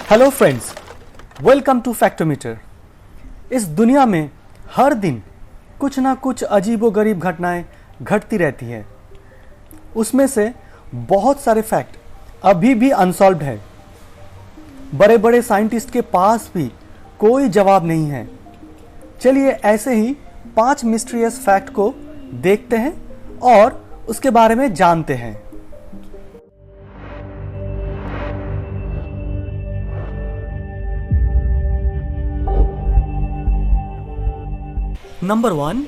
Hello friends, welcome to Factometer. इस दुनिया में हर दिन कुछ ना कुछ अजीबोगरीब घटनाएं घटती रहती हैं। उसमें से बहुत सारे फैक्ट अभी भी अनसॉल्व्ड है। बड़े बड़े साइंटिस्ट के पास भी कोई जवाब नहीं है। चलिए ऐसे ही 5 मिस्टीरियस फैक्ट को देखते हैं और उसके बारे में जानते हैं। नंबर 1,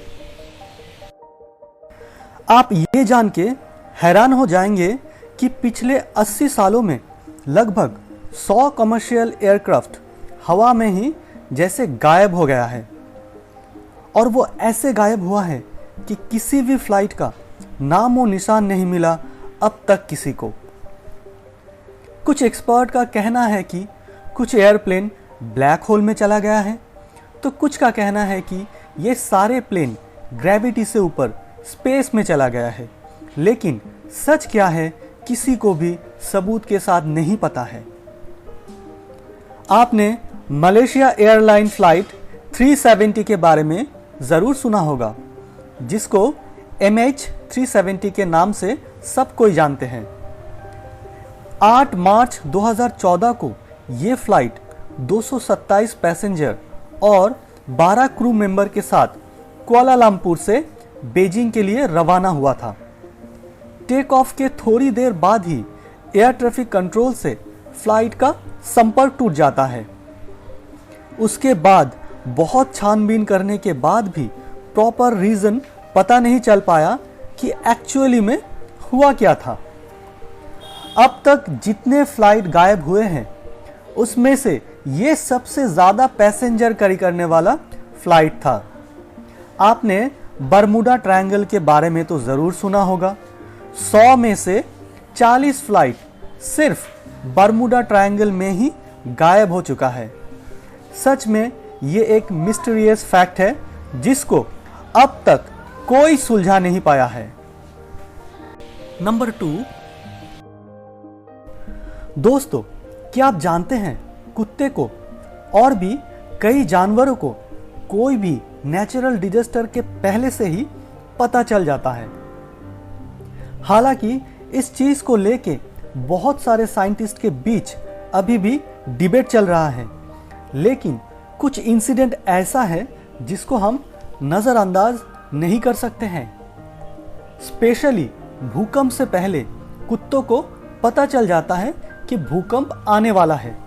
आप ये जान के हैरान हो जाएंगे कि पिछले 80 सालों में लगभग 100 कमर्शियल एयरक्राफ्ट हवा में ही जैसे गायब हो गया है। और वो ऐसे गायब हुआ है कि किसी भी फ्लाइट का नामो निशान नहीं मिला अब तक किसी को। कुछ एक्सपर्ट का कहना है कि कुछ एयरप्लेन ब्लैक होल में चला गया है, तो कुछ का कहना है कि ये सारे प्लेन ग्रेविटी से ऊपर स्पेस में चला गया है। लेकिन सच क्या है किसी को भी सबूत के साथ नहीं पता है। आपने मलेशिया एयरलाइन फ्लाइट 370 के बारे में ज़रूर सुना होगा, जिसको MH370 के नाम से सब कोई जानते हैं। 8 मार्च 2014 को ये फ्लाइट 227 पैसेंजर और 12 क्रू मेंबर के साथ कुआलालंपुर से बीजिंग के लिए रवाना हुआ था। टेक ऑफ के थोड़ी देर बाद ही एयर ट्रैफिक कंट्रोल से फ्लाइट का संपर्क टूट जाता है। उसके बाद बहुत छानबीन करने के बाद भी प्रॉपर रीजन पता नहीं चल पाया कि एक्चुअली में हुआ क्या था। अब तक जितने फ्लाइट गायब हुए हैं उसमें से ये सबसे ज्यादा पैसेंजर कैरी करने वाला फ्लाइट था। आपने बरमूडा ट्रायंगल के बारे में तो जरूर सुना होगा। 100 में से 40 फ्लाइट सिर्फ बरमूडा ट्रायंगल में ही गायब हो चुका है। सच में ये एक मिस्टीरियस फैक्ट है जिसको अब तक कोई सुलझा नहीं पाया है। नंबर 2, दोस्तों क्या आप जानते हैं कुत्ते को और भी कई जानवरों को कोई भी नेचुरल डिजास्टर के पहले से ही पता चल जाता है। हालांकि इस चीज को लेके बहुत सारे साइंटिस्ट के बीच अभी भी डिबेट चल रहा है, लेकिन कुछ इंसिडेंट ऐसा है जिसको हम नजरअंदाज नहीं कर सकते हैं। स्पेशली भूकंप से पहले कुत्तों को पता चल जाता है कि भूकंप आने वाला है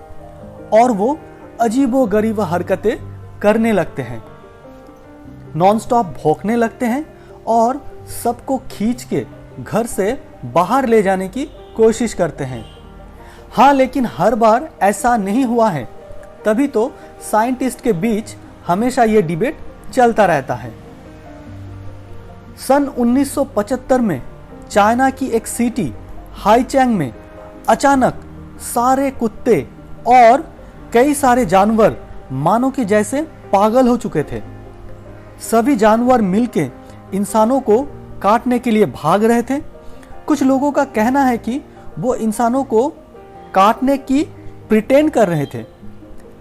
और वो अजीबोगरीब हरकतें करने लगते हैं, नॉनस्टॉप भौंकने लगते हैं और सबको खींच के घर से बाहर ले जाने की कोशिश करते हैं। हाँ, लेकिन हर बार ऐसा नहीं हुआ है, तभी तो साइंटिस्ट के बीच हमेशा ये डिबेट चलता रहता है। सन 1975 में चाइना की एक सिटी हाईचैंग में अचानक सारे कुत्ते और कई सारे जानवर मानो कि जैसे पागल हो चुके थे। सभी जानवर मिलके इंसानों को काटने के लिए भाग रहे थे। कुछ लोगों का कहना है कि वो इंसानों को काटने की प्रिटेंड कर रहे थे,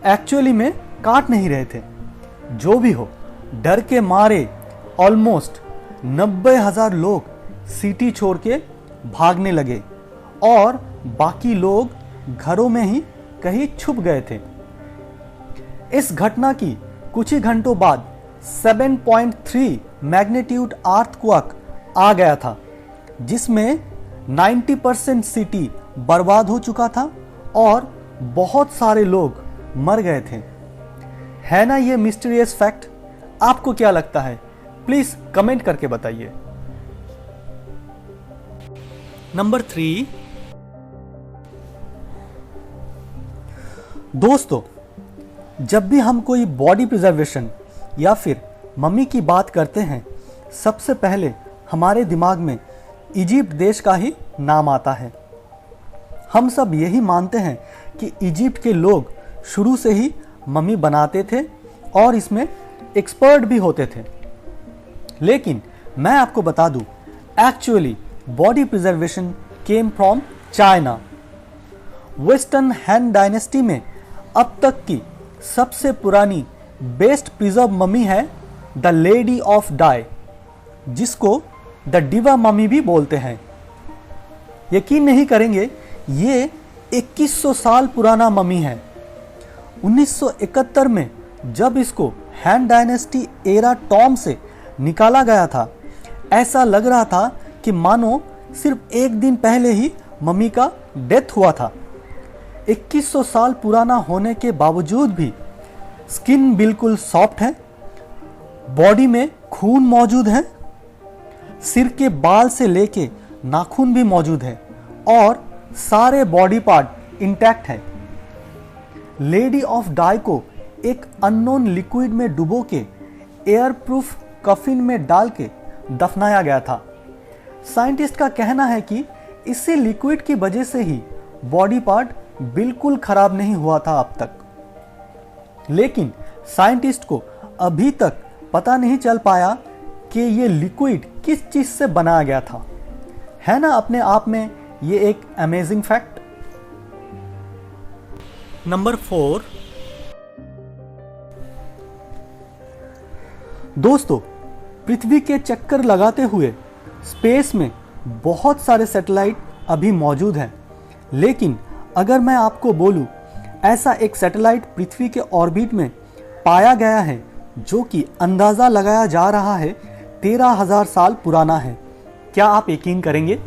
एक्चुअली में काट नहीं रहे थे। जो भी हो, डर के मारे ऑलमोस्ट 90,000 लोग सिटी छोड़ के भागने लगे और बाकी लोग घरों में ही कहीं छुप गए थे। इस घटना की कुछ ही घंटों बाद 7.3 मैग्नीट्यूड अर्थक्वेक आ गया था, जिसमें 90% सिटी बर्बाद हो चुका था और बहुत सारे लोग मर गए थे। है ना ये मिस्टीरियस फैक्ट? आपको क्या लगता है? प्लीज कमेंट करके बताइए। नंबर 3, दोस्तों जब भी हम कोई बॉडी प्रिजर्वेशन या फिर मम्मी की बात करते हैं, सबसे पहले हमारे दिमाग में इजिप्ट देश का ही नाम आता है। हम सब यही मानते हैं कि इजिप्ट के लोग शुरू से ही मम्मी बनाते थे और इसमें एक्सपर्ट भी होते थे। लेकिन मैं आपको बता दूं, actually body preservation came from China. Western Han dynasty में अब तक की सबसे पुरानी बेस्ट प्रिजर्व मम्मी है द लेडी ऑफ डाई, जिसको द डिवा मम्मी भी बोलते हैं। यकीन नहीं करेंगे, ये 2100 साल पुराना मम्मी है। 1971 में जब इसको हैन डायनेस्टी एरा टॉम से निकाला गया था, ऐसा लग रहा था कि मानो सिर्फ एक दिन पहले ही मम्मी का डेथ हुआ था। 2100 साल पुराना होने के बावजूद भी स्किन बिल्कुल सॉफ्ट है, बॉडी में खून मौजूद है, सिर के बाल से लेके नाखून भी मौजूद है और सारे बॉडी पार्ट इंटैक्ट हैं। लेडी ऑफ डाई को एक अननोन लिक्विड में डुबो के एयर प्रूफ कफिन में डाल के दफनाया गया था। साइंटिस्ट का कहना है कि इसी लिक्विड की वजह से ही बॉडी पार्ट बिल्कुल खराब नहीं हुआ था अब तक। लेकिन साइंटिस्ट को अभी तक पता नहीं चल पाया कि ये लिक्विड किस चीज से बनाया गया था। है ना अपने आप में ये एक अमेजिंग फैक्ट। नंबर 4, दोस्तों, पृथ्वी के चक्कर लगाते हुए स्पेस में बहुत सारे सैटेलाइट अभी मौजूद हैं। लेकिन अगर मैं आपको बोलूं ऐसा एक सैटेलाइट पृथ्वी के ऑर्बिट में पाया गया है जो कि अंदाजा लगाया जा रहा है 13,000 साल पुराना है, क्या आप यकीन करेंगे?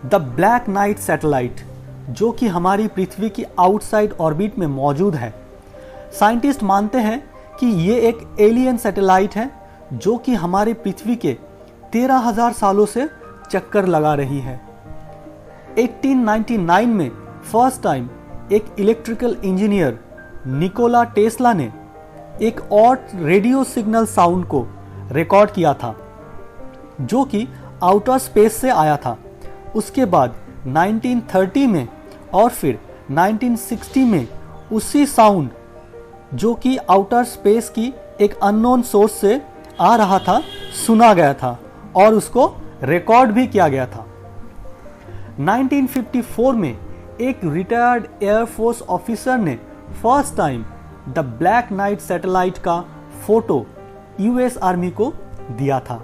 द ब्लैक नाइट सैटेलाइट, जो कि हमारी पृथ्वी की आउटसाइड ऑर्बिट में मौजूद है। साइंटिस्ट मानते हैं कि ये एक एलियन सैटेलाइट है जो कि हमारी पृथ्वी के 13,000 सालों से चक्कर लगा रही है। 1899 में फर्स्ट टाइम एक इलेक्ट्रिकल इंजीनियर निकोला टेस्ला ने एक और रेडियो सिग्नल साउंड को रिकॉर्ड किया था जो कि आउटर स्पेस से आया था। उसके बाद 1930 में और फिर 1960 में उसी साउंड जो कि आउटर स्पेस की एक अननोन सोर्स से आ रहा था सुना गया था और उसको रिकॉर्ड भी किया गया था। 1954 में एक रिटायर्ड एयरफोर्स ऑफिसर ने first time the black night satellite का फोटो यूएस आर्मी को दिया था।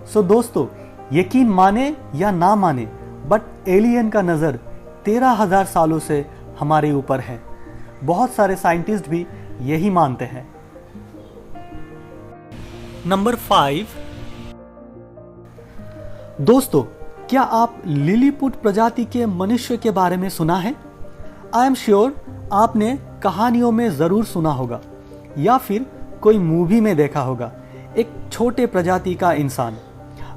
सो दोस्तों, यकीन माने या ना माने, बट एलियन का नज़र 13,000 सालों से हमारे ऊपर है। बहुत सारे साइंटिस्ट भी यही मानते हैं। नंबर 5, दोस्तों, क्या आप लिलीपुट प्रजाति के मनुष्य के बारे में सुना है? आई एम श्योर आपने कहानियों में जरूर सुना होगा या फिर कोई मूवी में देखा होगा, एक छोटे प्रजाति का इंसान।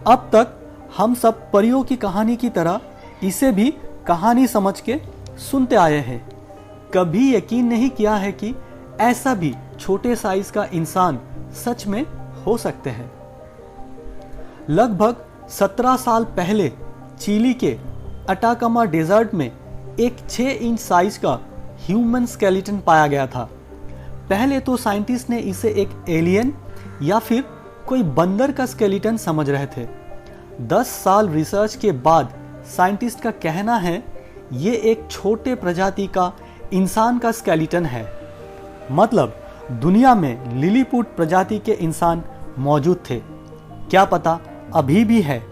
अब तक हम सब परियों की कहानी की तरह इसे भी कहानी समझ के सुनते आए हैं। कभी यकीन नहीं किया है कि ऐसा भी छोटे साइज का इंसान सच में हो सकते हैं। लगभग 17 साल पहले चिली के अटाकामा डेजर्ट में एक 6 इंच साइज का ह्यूमन स्केलेटन पाया गया था। पहले तो साइंटिस्ट ने इसे एक एलियन या फिर कोई बंदर का स्केलेटन समझ रहे थे। 10 साल रिसर्च के बाद साइंटिस्ट का कहना है ये एक छोटे प्रजाति का इंसान का स्केलेटन है। मतलब दुनिया में लिलीपुट प्रजाति के इंसान मौजूद थे, क्या पता अभी भी है।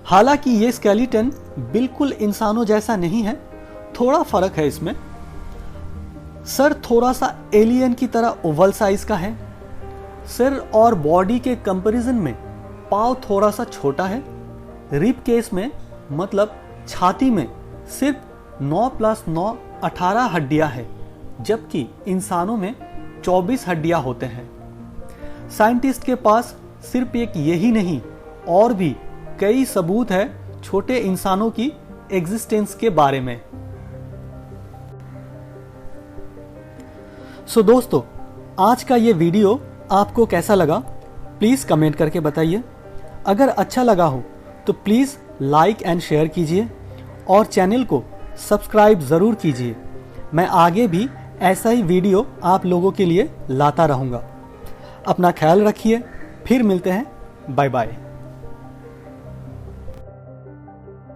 हालांकि ये स्केलेटन बिल्कुल इंसानों जैसा नहीं है, थोड़ा फर्क है इसमें। सर थोड़ा सा एलियन की तरह ओवल साइज का है। सिर और बॉडी के कंपैरिजन में पाँव थोड़ा सा छोटा है। रिब केस में मतलब छाती में सिर्फ 9 + 9 18 हड्डियां हैं, जबकि इंसानों में 24 हड्डियां होते हैं। साइंटिस्ट के पास सिर्फ एक यही नहीं और भी कई सबूत है छोटे इंसानों की एग्जिस्टेंस के बारे में। सो दोस्तों, आज का ये वीडियो आपको कैसा लगा प्लीज़ कमेंट करके बताइए। अगर अच्छा लगा हो तो प्लीज़ लाइक एंड शेयर कीजिए और चैनल को सब्सक्राइब ज़रूर कीजिए। मैं आगे भी ऐसा ही वीडियो आप लोगों के लिए लाता रहूँगा। अपना ख्याल रखिए, फिर मिलते हैं, बाय बाय।